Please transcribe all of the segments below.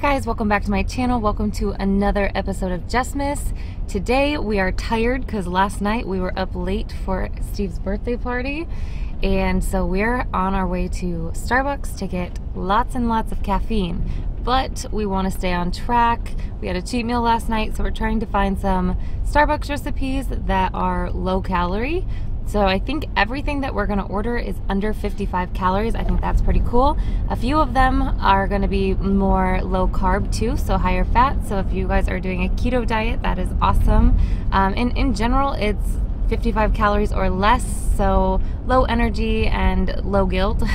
guys, welcome back to my channel. Welcome to another episode of Jessmas. Today we are tired because last night we were up late for Steve's birthday party, and so we're on our way to Starbucks to get lots and lots of caffeine, but we want to stay on track. We had a cheat meal last night, so we're trying to find some Starbucks recipes that are low calorie. So I think everything that we're gonna order is under 55 calories. I think that's pretty cool. A few of them are gonna be more low carb too, so higher fat. So if you guys are doing a keto diet, that is awesome. And in general, it's 55 calories or less, so low energy and low guilt. So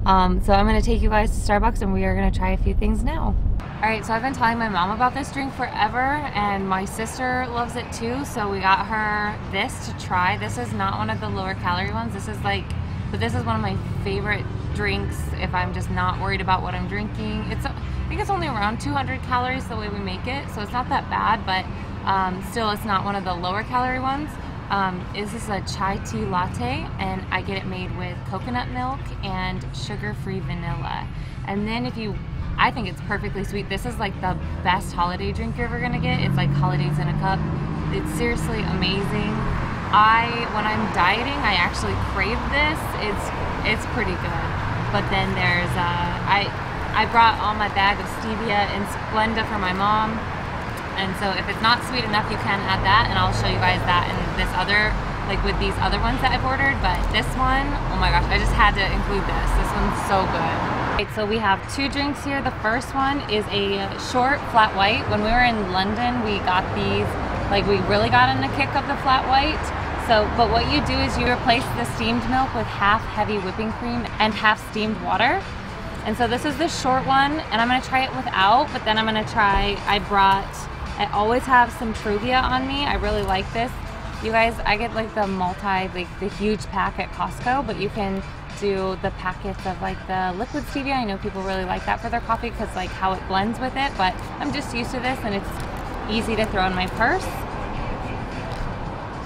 I'm gonna take you guys to Starbucks and we are gonna try a few things now. All right, so I've been telling my mom about this drink forever, and my sister loves it too, so we got her this to try. This is not one of the lower calorie ones. This is but this is one of my favorite drinks if I'm just not worried about what I'm drinking. I think it's only around 200 calories the way we make it, so it's not that bad, but still it's not one of the lower calorie ones. This is a chai tea latte, and I get it made with coconut milk and sugar-free vanilla. And then I think it's perfectly sweet. This is like the best holiday drink you're ever gonna get. It's like holidays in a cup. It's seriously amazing. When I'm dieting, I actually crave this. It's pretty good. But then there's, I brought all my bag of stevia and Splenda for my mom. And so if it's not sweet enough, you can add that, and I'll show you guys that in this other, with these other ones that I've ordered. But this one, oh my gosh, I just had to include this. This one's so good. Right, so we have two drinks here. The first one is a short flat white. When we were in London, we got these, we really got in the kick of the flat white. But what you do is you replace the steamed milk with half heavy whipping cream and half steamed water. And so this is the short one, and I'm gonna try it without, but then I'm gonna try, I always have some Fruvia on me. I really like this. You guys, I get the huge pack at Costco, but you can do the packets of the liquid stevia. I know people really like that for their coffee because how it blends with it, but I'm just used to this and it's easy to throw in my purse. So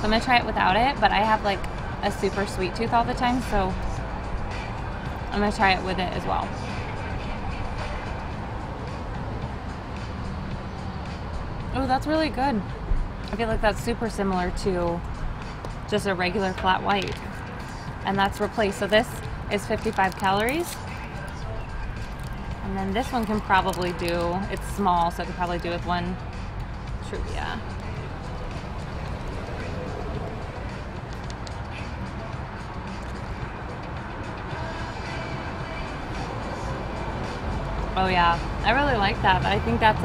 I'm gonna try it without it, but I have a super sweet tooth all the time, so I'm gonna try it with it as well. Oh, that's really good. I feel like that's super similar to just a regular flat white. And that's replaced. So this is 55 calories. And then this one can probably do, it's small, so it can probably do with one Truvia. Oh yeah, I really like that. I think that's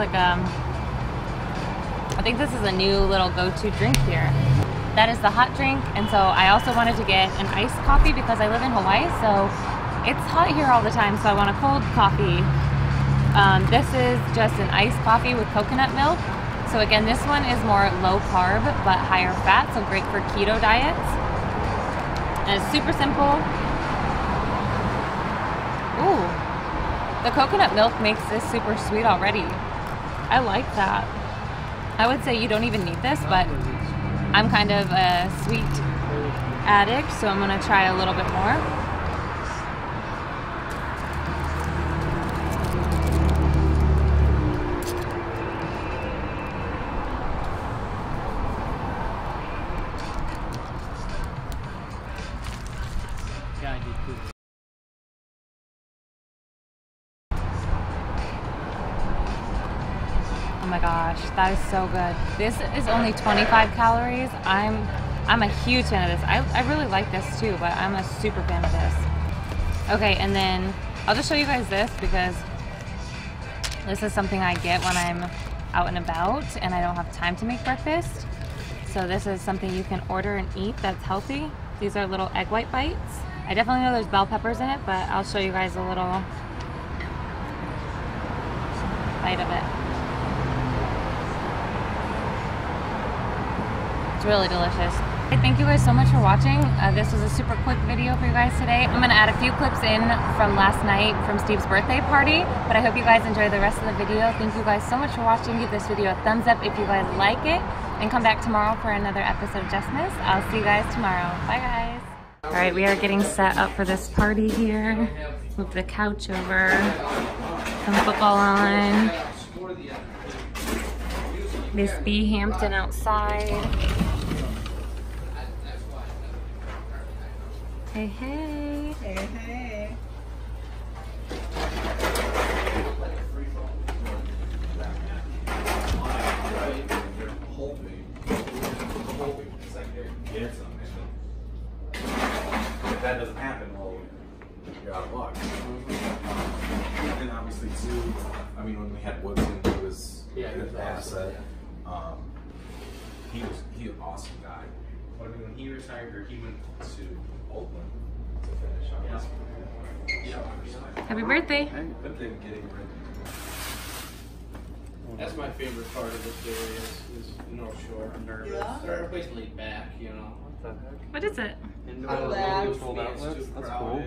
I think this is a new little go-to drink here. That is the hot drink, and so I also wanted to get an iced coffee because I live in Hawaii, so it's hot here all the time, so I want a cold coffee. This is just an iced coffee with coconut milk. So again, this one is more low carb, but higher fat, so great for keto diets. And it's super simple. Ooh, the coconut milk makes this super sweet already. I like that. I would say you don't even need this, but I'm kind of a sweet addict, so I'm gonna try a little bit more. Oh my gosh, that is so good. This is only 25 calories. I'm a huge fan of this. I really like this too, but I'm a super fan of this. Okay, and then I'll just show you guys this because this is something I get when I'm out and about and I don't have time to make breakfast. So this is something you can order and eat that's healthy. These are little egg white bites. I definitely know there's bell peppers in it, but I'll show you guys a little bite of it. It's really delicious. Thank you guys so much for watching. This was a super quick video for you guys today. I'm gonna add a few clips in from last night from Steve's birthday party, but I hope you guys enjoy the rest of the video. Thank you guys so much for watching. Give this video a thumbs up if you guys like it, and come back tomorrow for another episode of Jessmas. I'll see you guys tomorrow. Bye guys. All right, we are getting set up for this party here. Move the couch over, some football on. Miss B Hampton outside. Hey, hey. Hey, hey. If that doesn't happen, well, you're out of luck. And obviously, too, I mean, when we had Woodson, he was an asset. He was an awesome guy. But I mean, when he retired, or he went to Oakland to finish up his career. Happy birthday. But then getting rid of That's my favorite part of this area is North Shore. I'm nervous. Yeah. They're a place laid back, you know. What is it? Indoor Relax. controlled outlets. That's cool.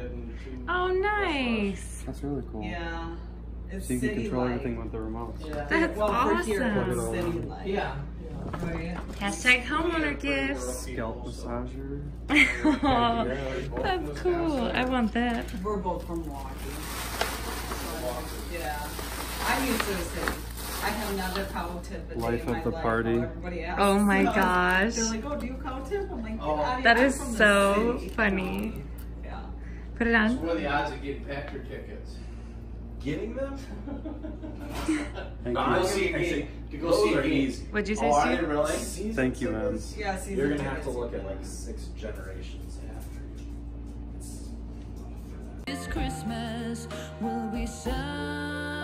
Oh, nice. That's really cool. Yeah. It's So you can city control life. everything with the remotes. Yeah. That's well, for here, awesome. it's city life. Yeah. Right? Hashtag homeowner gifts. Scalp massager. Oh, that's cool. I want that. We're both from Milwaukee. Yeah. I'm used to the city. I have another cow tip a day Life in of my the life, party. while everybody asks. Oh my gosh. They're like, oh, do you cow tip? I'm like, get out of here. That I'm is from the so city. funny. Yeah. Put it So on. what are the odds of getting Packer tickets? getting them. Thank To you. go see a game. To go see a game. Easy. What'd you say, Oh, are Steve? they really? Season Thank you, man. tickets, Yeah, season you're gonna have to tickets. look at like 6 generations after you. This Christmas will be sunny.